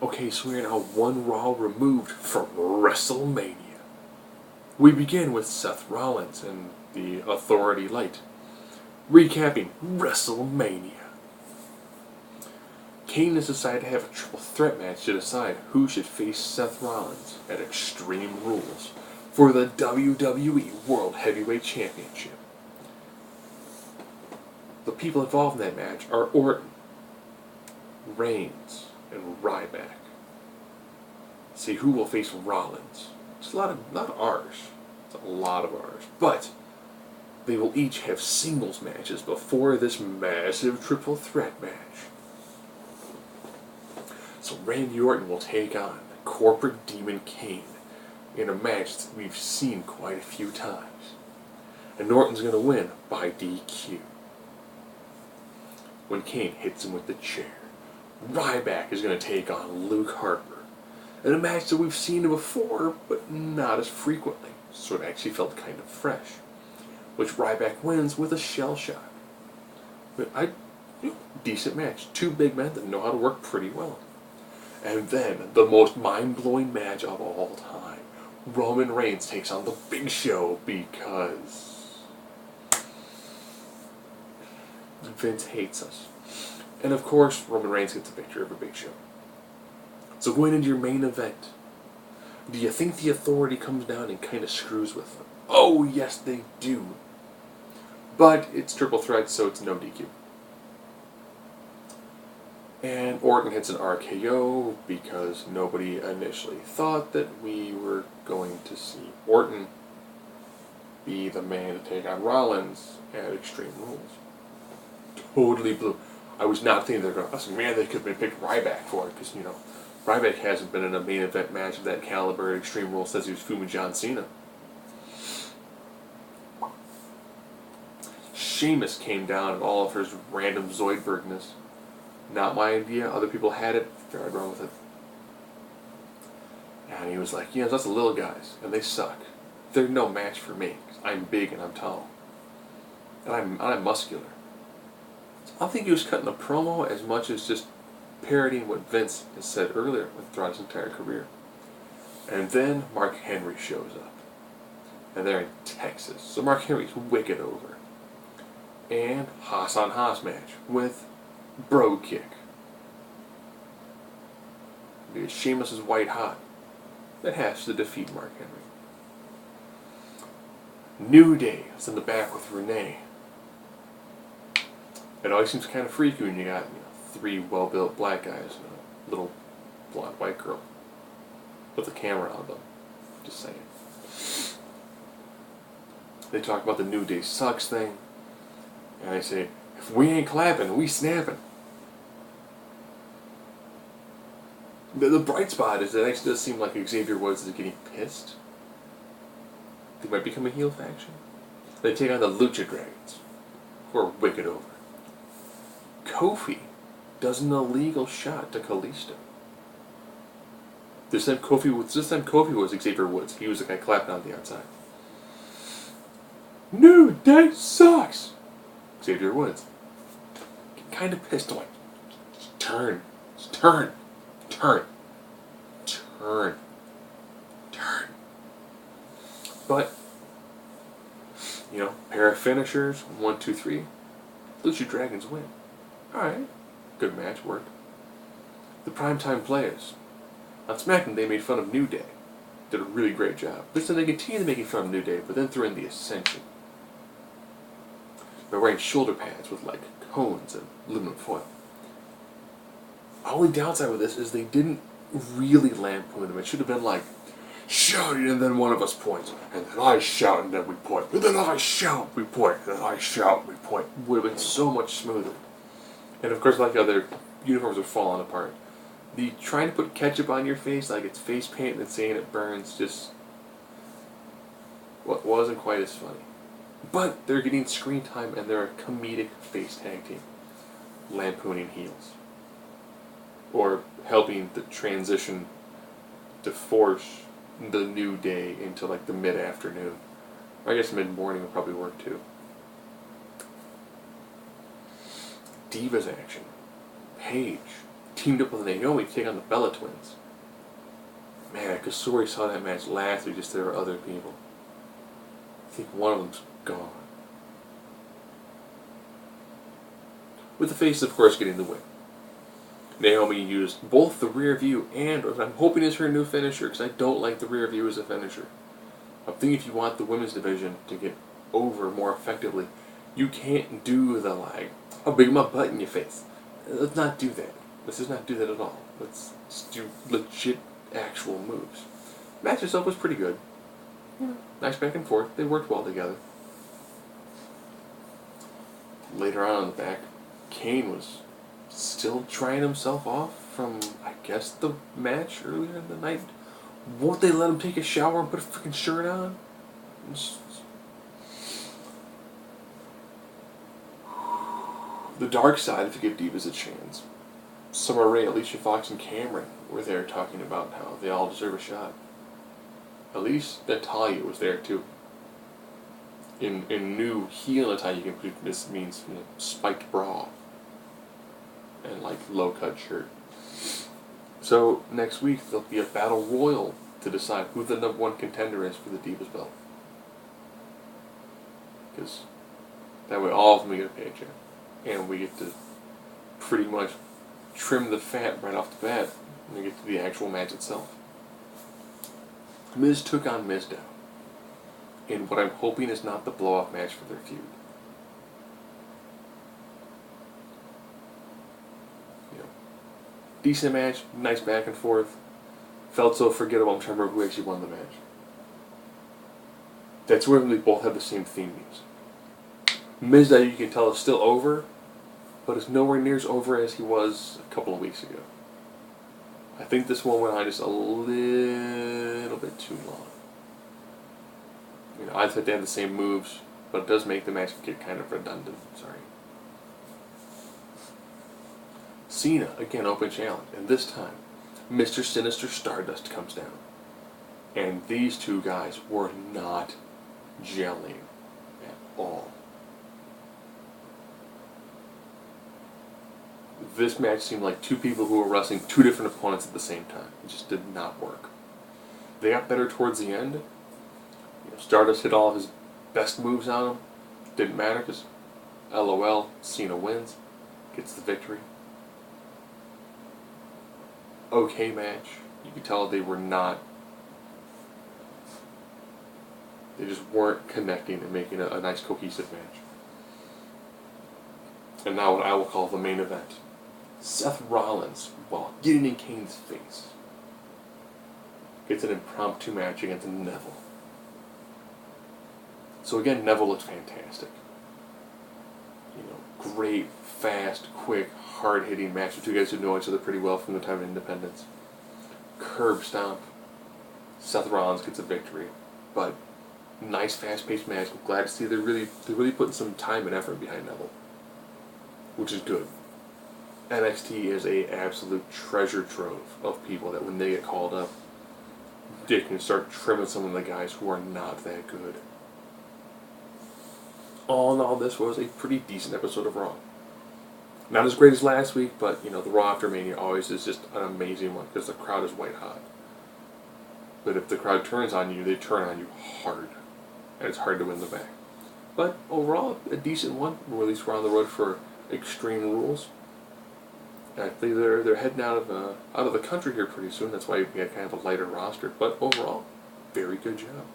Okay, so we're now one Raw removed from WrestleMania. We begin with Seth Rollins and the Authority Light, recapping WrestleMania. Kane has decided to have a triple threat match to decide who should face Seth Rollins at Extreme Rules for the WWE World Heavyweight Championship. The people involved in that match are Orton, Reigns, and Ryback. See who will face Rollins. It's not ours. It's a lot of ours. But they will each have singles matches before this massive triple threat match. So Randy Orton will take on Corporate Demon Kane in a match that we've seen quite a few times. And Orton's going to win by DQ. When Kane hits him with the chair, Ryback is going to take on Luke Harper in a match that we've seen before, but not as frequently, so it actually felt kind of fresh, which Ryback wins with a shell shot. But decent match. Two big men that know how to work pretty well. And then, the most mind-blowing match of all time. Roman Reigns takes on the Big Show because Vince hates us. And of course, Roman Reigns gets a picture of a Big Show. So going into your main event, do you think the Authority comes down and kind of screws with them? Oh, yes, they do. But it's triple threat, so it's no DQ. And Orton hits an RKO because nobody initially thought that we were going to see Orton be the man to take on Rollins at Extreme Rules. Totally blew. I was not thinking they were going to. I was like, man, they could have been picked Ryback for it because, Ryback hasn't been in a main event match of that caliber at Extreme Rules since he was fuming John Cena. Sheamus came down in all of his random Zoidbergness. Not my idea. Other people had it. Fair wrong with it. And he was like, that's the little guys, and they suck. They're no match for me. I'm big and I'm tall. And I'm muscular. So I think he was cutting a promo as much as just parodying what Vince has said earlier throughout his entire career. And then Mark Henry shows up. And they're in Texas. So Mark Henry's wicked over. And Haas on Haas match with Bro Kick. Because Sheamus is white hot. That has to defeat Mark Henry. New Day is in the back with Renee. It always seems kind of freaky when you got three well-built black guys and a little blonde white girl with a camera on them. Just saying. They talk about the New Day sucks thing, and they say, if we ain't clapping, we snapping. The bright spot is that it actually does seem like Xavier Woods is getting pissed. They might become a heel faction. They take on the Lucha Dragons, who are wicked over. Kofi does an illegal shot to Kalisto. This time Kofi was Xavier Woods. He was the guy clapping on the outside. New Day sucks! Xavier Woods. Kind of pissed. I'm like, turn. But, pair of finishers, 1, 2, 3. Lucha Dragons win. Alright. Good match, worked. The Primetime Players. On SmackDown, they made fun of New Day. Did a really great job. This time they continued making fun of New Day, but then threw in the Ascension. They're wearing shoulder pads with, cones and aluminum foil. The only downside with this is they didn't really lampoon them. It should have been shouting and then one of us points, and then I shout and then we point, and then I shout, we point, and then I shout, we point. Would have been so much smoother. And of course, their uniforms are falling apart. The trying to put ketchup on your face like it's face paint and saying it burns just wasn't quite as funny. But they're getting screen time and they're a comedic face tag team, lampooning heels. Or helping the transition to force the New Day into the mid-afternoon. I guess mid-morning would probably work too. Divas action. Paige teamed up with Naomi to take on the Bella Twins. Man, because Sori saw that match last week, just there were other people. I think one of them's gone. With the face, of course, getting the win. Naomi used both the rear view and what I'm hoping is her new finisher, because I don't like the rear view as a finisher. I'm thinking if you want the women's division to get over more effectively, you can't do the like, I'll big my butt in your face. Let's not do that. Let's just not do that at all. Let's do legit, actual moves. Match itself was pretty good. Nice back and forth. They worked well together. Later on in the back, Kane was still trying himself off from, I guess, the match earlier in the night. Won't they let him take a shower and put a freaking shirt on? The dark side, if you give Divas a chance. Summer Rae, Alicia Fox, and Cameron were there talking about how they all deserve a shot. At least Natalya was there too. In new heel Natalya, this means spiked bra and like low cut shirt. So next week there'll be a battle royal to decide who the #1 contender is for the Divas belt. Because that way all of them get a paycheck, and we get to pretty much trim the fat right off the bat when we get to the actual match itself. Miz took on Mizdow in what I'm hoping is not the blow-off match for their feud. Decent match, nice back and forth. Felt so forgettable, I'm trying to remember who actually won the match. That's where they both have the same theme music. Mizdow, you can tell, is still over, but is nowhere near as over as he was a couple of weeks ago. I think this one went on just a little bit too long. I thought they had the same moves, but it does make the match get kind of redundant. Sorry. Cena, again, open challenge, and this time, Mr. Sinister Stardust comes down. And these two guys were not gelling at all. This match seemed like two people who were wrestling two different opponents at the same time. It just did not work. They got better towards the end. Stardust hit all of his best moves on him. Didn't matter because LOL, Cena wins, gets the victory. Okay match. You could tell they were not. They just weren't connecting and making a nice cohesive match. And now what I will call the main event. Seth Rollins, while getting in Kane's face, gets an impromptu match against Neville. So again, Neville looks fantastic. Great, fast, quick, hard-hitting match with two guys who know each other pretty well from the time of Independence. Curb stomp. Seth Rollins gets a victory, but nice, fast-paced match. I'm glad to see they're really putting some time and effort behind Neville, which is good. NXT is a absolute treasure trove of people that when they get called up, they can start trimming some of the guys who are not that good. All in all, this was a pretty decent episode of Raw. Not as great as last week, but the Raw after Mania always is just an amazing one because the crowd is white hot. But if the crowd turns on you, they turn on you hard, and it's hard to win them back. But overall, a decent one. Or at least we're on the road for Extreme Rules. And I think they're heading out of the country here pretty soon. That's why we had kind of a lighter roster. But overall, very good job.